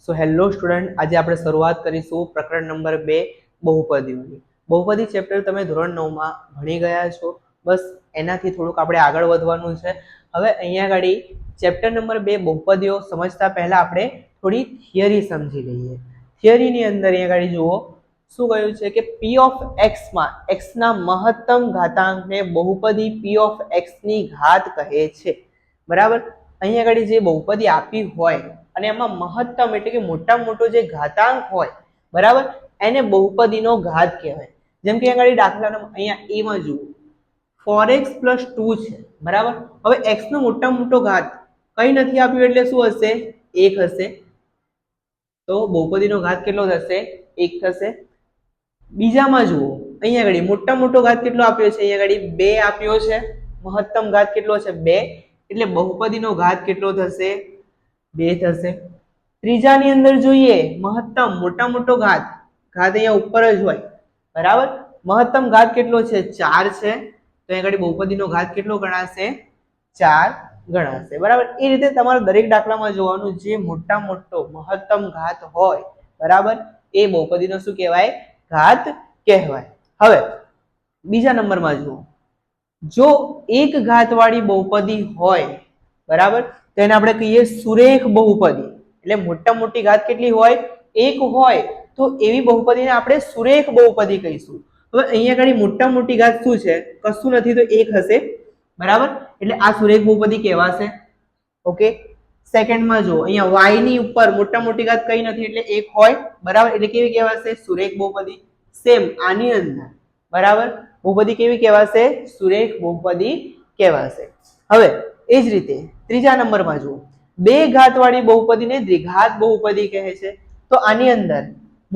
So hello student, આજે આપણે શરૂઆત કરીશું પ્રકરણ નંબર 2 બહુપદીઓની. બહુપદી ચેપ્ટર તમે ધોરણ 9માં ભણી ગયા છો. બસ એનાથી થોડુંક આપણે આગળ વધવાનું છે. હવે અહીંયા આગળ ચેપ્ટર નંબર 2 બહુપદીઓ સમજતા પહેલા આપણે થોડી થિયરી સમજી લઈએ. થિયરીની અંદર અહીંયા આગળ જુઓ શું કહ્યું છે કે p ઓફ x માં x ના મહત્તમ ઘાતાંકને બહુપદી p ઓફ x ની ઘાત કહે છે. બરાબર. અહીંયા આગળ જે બહુપદી આપી હોય અને એમાં મહત્તમ એટલે કે મોટા મોટો જે ઘાતાંક હોય, બરાબર, એને બહુપદીનો ઘાત કહેવાય. જેમ કે આગળ દાખલા અહીંયા a માં જુઓ 4x + 2 છે, બરાબર. હવે x નો મોટા મોટો ઘાત કઈ નથી આપ્યું એટલે શું હશે? 1 હશે. તો બહુપદીનો ઘાત કેટલો થશે? 1 થશે. બીજામાં જુઓ અહીંયા આગળ મોટા મોટો ઘાત કેટલો આપ્યો છે? અહીંયા આગળ 2 આપ્યો છે. મહત્તમ ઘાત કેટલો છે? 2. એટલે બહુપદીનો ઘાત કેટલો થશે? 2 થશે. ત્રીજાની અંદર જોઈએ મહત્તમ મોટા મોટો ઘાત અહીંયા ઉપર જ હોય, બરાબર. મહત્તમ ઘાત કેટલો છે? 4 છે. તો અહીંયા આગળ બહુપદીનો ઘાત કેટલો ગણાશે? 4 ગણાશે, બરાબર. એ રીતે તમારે દરેક દાખલામાં જોવાનું, જે મોટા મોટો મહત્તમ ઘાત હોય, બરાબર, એ બહુપદીનો શું કહેવાય? ઘાત કહેવાય. હવે બીજા નંબરમાં જુઓ, જો એક ઘાતવાળી બહુપદી હોય, બરાબર, તો એને આપણે કહીએ સુરેખ બહુપદી. એટલે મોટા મોટી ઘાત કેટલી હોય? 1 હોય. તો એવી બહુપદીને આપણે સુરેખ બહુપદી કહીશું. હવે અહીંયા આગળ મોટા મોટી ઘાત શું છે? કશું નથી, તો 1 હશે, બરાબર. એટલે આ સુરેખ બહુપદી કહેવાશે. ઓકે. સેકન્ડમાં જો અહીંયા y ની ઉપર મોટા મોટી ઘાત કઈ નથી એટલે 1 હોય, બરાબર. એટલે કેવી કહેવાશે? સુરેખ બહુપદી. સેમ આની અંદર, બરાબર, બહુપદી કેવી કહેવાશે? સુરેખ બહુપદી કહેવાશે. હવે એ જ રીતે ત્રીજા નંબરમાં જુઓ, 2 ઘાતવાળી બહુપદીને દ્વિઘાત બહુપદી કહે છે. તો આની અંદર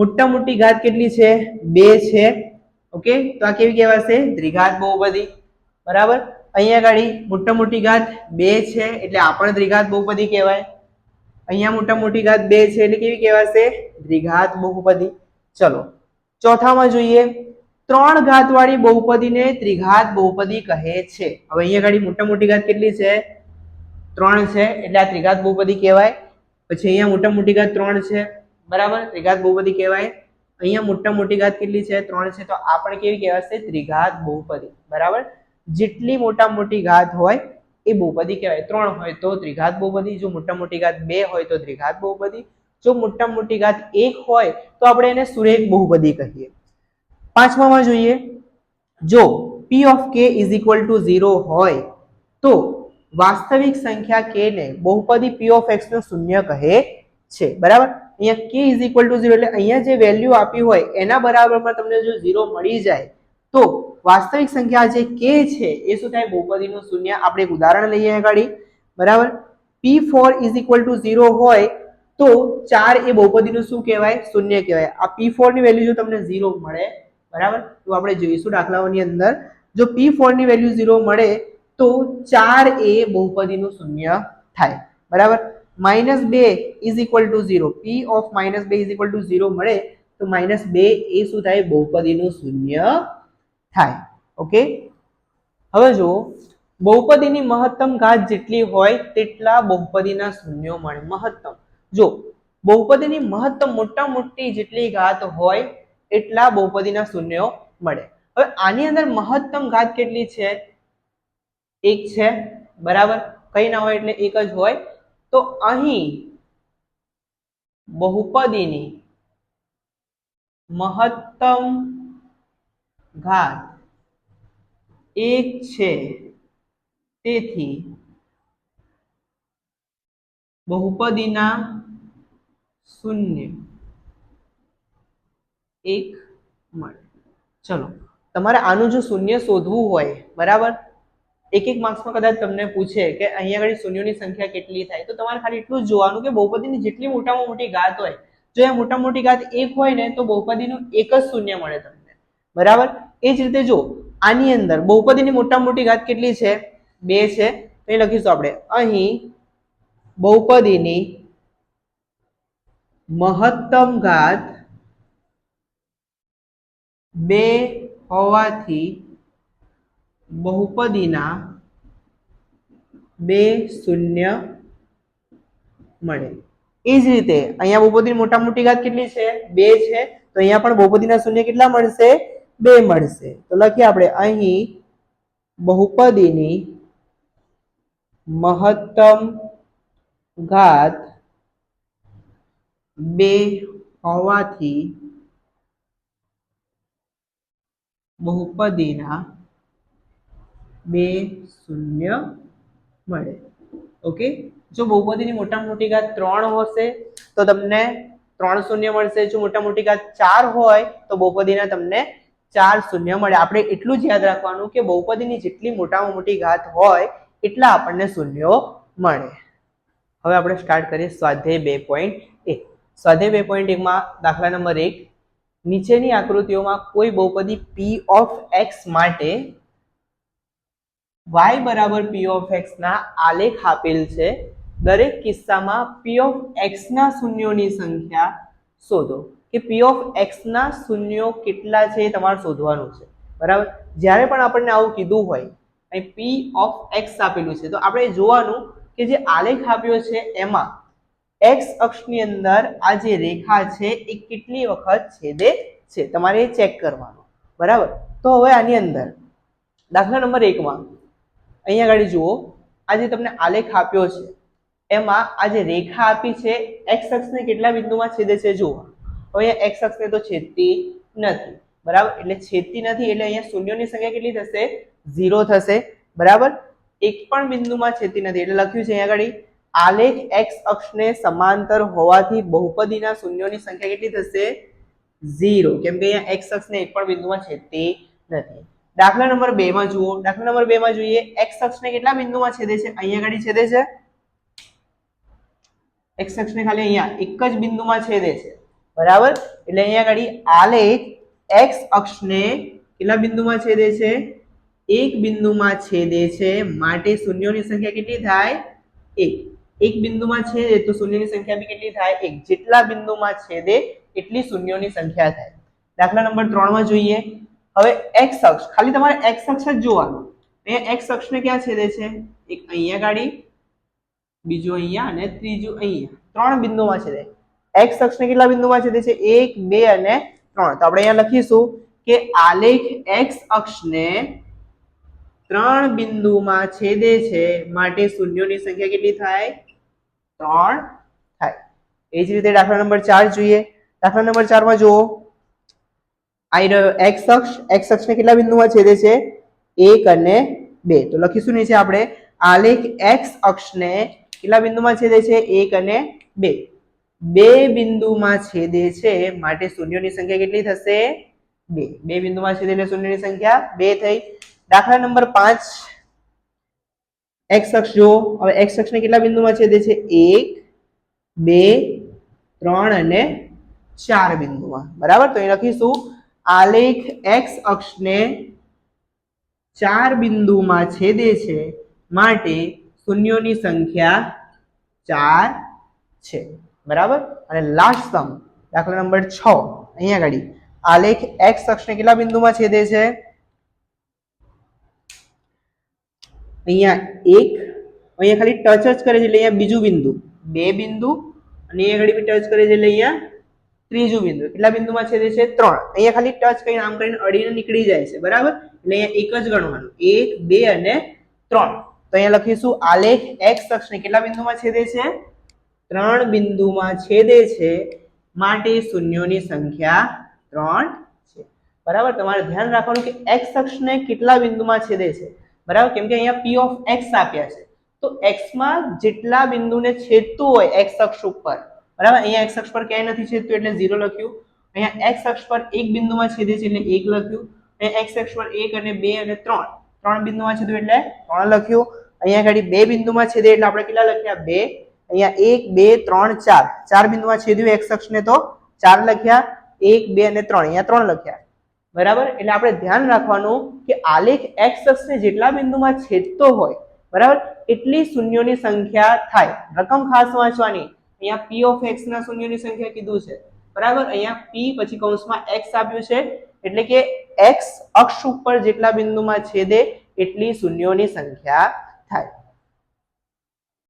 મોટા મોટી ઘાત કેટલી છે? 2 છે. ઓકે. તો આ કેવી કહેવાશે? દ્વિઘાત બહુપદી, બરાબર. અહીંયા આગળ મોટા મોટી ઘાત 2 છે એટલે આ પણ દ્વિઘાત બહુપદી કહેવાય. અહીંયા મોટા મોટી ઘાત 2 છે એટલે કેવી કહેવાશે? દ્વિઘાત બહુપદી. ચલો ચોથામાં જોઈએ, 3 ઘાતવાળી બહુપદીને ત્રિઘાત બહુપદી કહે છે. હવે અહીંયા આગળ મોટા મોટી ઘાત કેટલી છે? 3 છે એટલે આ ત્રિઘાત બહુપદી કહેવાય. પછી અહીંયા મોટા મોટી ઘાત 3 છે, બરાબર, ત્રિઘાત બહુપદી કહેવાય. અહીંયા મોટા મોટી ઘાત કેટલી છે? 3 છે. તો આ પણ કેવી કહેવાશે? ત્રિઘાત બહુપદી, બરાબર. જેટલી મોટા મોટી ઘાત હોય એ બહુપદી કહેવાય. 3 હોય તો ત્રિઘાત બહુપદી, જો મોટા મોટી ઘાત 2 હોય તો દ્વિઘાત બહુપદી, જો મોટા મોટી ઘાત 1 હોય તો આપણે એને સુરેખ બહુપદી કહીએ. પાંચમામાં જોઈએ, જો p ઓફ k = 0 હોય તો વાસ્તવિક સંખ્યા k ને બહુપદી p ઓફ x નો શૂન્ય કહે છે, બરાબર. અહીંયા k = 0 એટલે અહીંયા જે વેલ્યુ આપી હોય એના બરાબરમાં તમને જો 0 મળી જાય તો વાસ્તવિક સંખ્યા જે k છે એ શું થાય? બહુપદીનું શૂન્ય. આપણે એક ઉદાહરણ લઈએ આગળ, બરાબર. p4 = 0 હોય તો 4 એ બહુપદીનું શું કહેવાય? શૂન્ય કહેવાય. આ p4 ની વેલ્યુ જો તમને 0 મળે, બરાબર, તો આપણે જોઈશું દાખલાઓની અંદર, જો p4 ની વેલ્યુ 0 મળે તો 4 એ બહુપદીનું શૂન્ય થાય, બરાબર. -2 = 0, p ઓફ -2 = 0 મળે તો -2 એ શું થાય? બહુપદીનું શૂન્ય થાય. ઓકે. હવે જો બહુપદીની મહત્તમ ઘાત જેટલી હોય તેટલા બહુપદીના શૂન્યો મળે. મહત્તમ, જો બહુપદીની મહત્તમ મોટા મોટી જેટલી ઘાત હોય એટલા બહુપદીના શૂન્યો મળે. હવે આની અંદર મહત્તમ ઘાત કેટલી છે? 1 છે, બરાબર. કઈ ના હોય એટલે 1 જ હોય. તો અહીં બહુપદીની મહત્તમ ઘાત 1 છે, તેથી બહુપદીના શૂન્ય 1 મળે. ચલો તમારે આનું જો શૂન્ય શોધવું હોય, બરાબર, એક માર્ક્સમાં કદાચ તમને પૂછે કે અહીંયા આગળ શૂન્યોની સંખ્યા કેટલી થાય, તો તમારે ખાલી એટલું જ જોવાનું કે બહુપદીની જેટલી મોટામાં મોટી ઘાત હોય, જો એ મોટા મોટી ઘાત 1 હોય ને તો બહુપદીનું 1 જ શૂન્ય મળે તમને, બરાબર. એ જ રીતે જો આની અંદર બહુપદીની મોટા મોટી ઘાત કેટલી છે? 2 છે. તો એ લખીશું આપણે અહીં બહુપદીની મહત્તમ ઘાત 2 હોવાથી બહુપદીના 2 શૂન્ય મળે. એ જ રીતે અહીંયા બહુપદીની મોટા મોટી ઘાત કેટલી છે 2 છે, તો અહીંયા પણ બહુપદીના શૂન્ય કેટલા મળશે 2 મળશે. તો લખીએ આપણે અહીં બહુપદીની મહત્તમ ઘાત 2 હોવાથી બહુપદીના 2 શૂન્ય મળે. ઓકે, જો બહુપદીની મોટા મોટી ઘાત 3 હશે તો તમને 3 શૂન્ય મળશે. જો મોટા મોટી ઘાત 4 હોય તો બહુપદીના તમને 4 શૂન્ય મળે. આપણે એટલું જ યાદ રાખવાનું કે બહુપદીની જેટલી મોટામાં મોટી ઘાત હોય એટલા આપણને શૂન્યો મળે. હવે આપણે સ્ટાર્ટ કરીએ સ્વાધ્યાય 2.1. સ્વાધ્યાય 2.1 માં દાખલા નંબર 1, નીચેની આકૃતિઓમાં કોઈ બહુપદી p ઓફ x માટે y બરાબર p ઓફ x ના આલેખ આપેલ છે. દરેક કિસ્સામાં p ઓફ x ના શૂન્યોની સંખ્યા શોધો. કે p ઓફ x ના શૂન્યો કેટલા છે એ તમારે શોધવાનું છે. બરાબર, જ્યારે પણ આપણને આવું કીધું હોય, અહીં p ઓફ x આપેલું છે, તો આપણે જોવાનું કે જે આલેખ આપ્યો છે એમાં x અક્ષની અંદર આ જે રેખા છે એ કેટલી વખત છેદે છે, તમારે ચેક કરવાનું. બરાબર, તો હવે આની અંદર દાખલા નંબર 1 માં અહીંયા આગળ જુઓ, આ જે તમને આલેખ આપ્યો છે એમાં આ જે રેખા આપી છે x અક્ષને કેટલા બિંદુમાં છેદે છે જુઓ. હવે અહીંયા x અક્ષને તો છેદતી નથી. બરાબર, એટલે છેદતી નથી એટલે અહીંયા શૂન્યોની સંખ્યા કેટલી થશે 0 થશે. બરાબર, એક પણ બિંદુમાં છેદતી નથી એટલે લખ્યું છે અહીંયા આગળ આલેખ x અક્ષને સમાંતર હોવાથી બહુપદીના શૂન્યોની સંખ્યા કેટલી થશે 0, કેમ કે અહીંયા x અક્ષને એક પણ બિંદુમાં છેદતી નથી. દાખલા નંબર 2 માં જુઓ. દાખલા નંબર 2 માં જોઈએ, x અક્ષને કેટલા બિંદુમાં છેદે છે, અહીંયા આગળ છેદે છે. x અક્ષને ખાલી અહીંયા એક જ બિંદુમાં છેદે છે. બરાબર, એટલે અહીંયા આગળ આલેખ x અક્ષને કેટલા બિંદુમાં છેદે છે, એક બિંદુમાં છેદે છે, માટે શૂન્યોની સંખ્યા કેટલી થાય 1. એક બિંદુમાં છેદે તો શૂન્યની સંખ્યા બી કેટલી થાય 1. જેટલા બિંદુમાં છેદે એટલી શૂન્યોની સંખ્યા થાય. દાખલા નંબર 3 માં જોઈએ. હવે x અક્ષ, ખાલી તમારે x અક્ષ જ જોવાનું. અહીંયા x અક્ષને ક્યાં છેદે છે, એક અહીંયા ગાડી, બીજો અહીંયા અને ત્રીજું અહીંયા, 3 બિંદુમાં છેદે. x અક્ષને કેટલા બિંદુમાં છેદે છે 1, 2 અને 3. તો આપણે અહીંયા લખીશું કે આલેખ x અક્ષને 3 બિંદુમાં છેદે છે, માટે શૂન્યોની સંખ્યા કેટલી થાય 3 થાય. એ જ રીતે દાખલા નંબર 4 જોઈએ. દાખલા નંબર 4 માં જુઓ, x અક્ષને કેટલા બિંદુમાં છેદે છે 1 અને 2. તો લખીશું નીચે આપણે આલેખ x અક્ષને કેટલા બિંદુમાં છેદે છે 1 અને 2. 2 બિંદુમાં છેદે છે, માટે શૂન્યોની સંખ્યા કેટલી થશે 2. 2 બિંદુમાં છેદે એટલે શૂન્યની સંખ્યા 2 થઈ. દાખલા નંબર 5, x અક્ષ જો. હવે x અક્ષને કેટલા બિંદુમાં છેદે છે 1, 2, 3 અને 4 બિંદુમાં. બરાબર, તો અહીં લખીશું આલેખ x અક્ષને 4 બિંદુમાં છેદે છે, માટે શૂન્યોની સંખ્યા 4 છે. બરાબર, અને લાસ્ટ સમ દાખલા નંબર 6, અહીંયા આગળ આલેખ x અક્ષને કેટલા બિંદુમાં છેદે છે, અહીંયા 1, અહીંયા ખાલી ટચ જ કરે છે એટલે અહીંયા બીજું બિંદુ, 2 બિંદુ, અને અહીંયા આગળ ટચ કરે છે એટલે અહીંયા ત્રીજું બિંદુ. કેટલા બિંદુમાં છેદે છે 3. અહીંયા ખાલી ટચ કરીને આમ કરીને અડીને નીકળી જાય છે. બરાબર, એટલે અહીંયા એક જ ગણવાનું, 1, 2 અને 3. તો અહીંયા લખીશું આલેખ x અક્ષને કેટલા બિંદુમાં છેદે છે 3 બિંદુમાં છેદે છે, માટે શૂન્યોની સંખ્યા 3 છે. બરાબર, તમારે ધ્યાન રાખવાનું કે x અક્ષને કેટલા બિંદુમાં છેદે છે. બરાબર, કેમ કે અહીંયા p ઓફ x આપ્યા છે, તો x માં જેટલા બિંદુને છેદતું હોય x અક્ષ ઉપર, બરાબર, અહીંયા x અક્ષ પર ક્યાંય નથી છેદતું એટલે 0 લખ્યું. અહીંયા x અક્ષ પર એક બિંદુમાં છેદે છે એટલે 1 લખ્યું. અહીંયા x અક્ષ પર 1 અને 2 અને 3 બિંદુમાં છેદે એટલે 3 લખ્યું. અહીંયા આગળ 2 બિંદુમાં છેદે એટલે આપણે કેટલા લખ્યા 2. અહીંયા 1, 2, 3, 4, 4 બિંદુમાં છેદ્યું x અક્ષને તો 4 લખ્યા. 1, 2 અને 3, અહીંયા 3 લખ્યા. બરાબર, એટલે આપણે ધ્યાન રાખવાનું કે આલેખ x અક્ષને જેટલા બિંદુમાં છેદતો હોય, બરાબર, એટલી શૂન્યોની સંખ્યા થાય. રકમ ખાસ વાંચવાની. અહીંયા p ઓફ x ના શૂન્યોની સંખ્યા કીધું છે. બરાબર, અહીંયા p પછી કૌંસમાં x આપ્યું છે, એટલે કે x અક્ષ ઉપર જેટલા બિંદુમાં છેદે એટલી શૂન્યોની સંખ્યા થાય.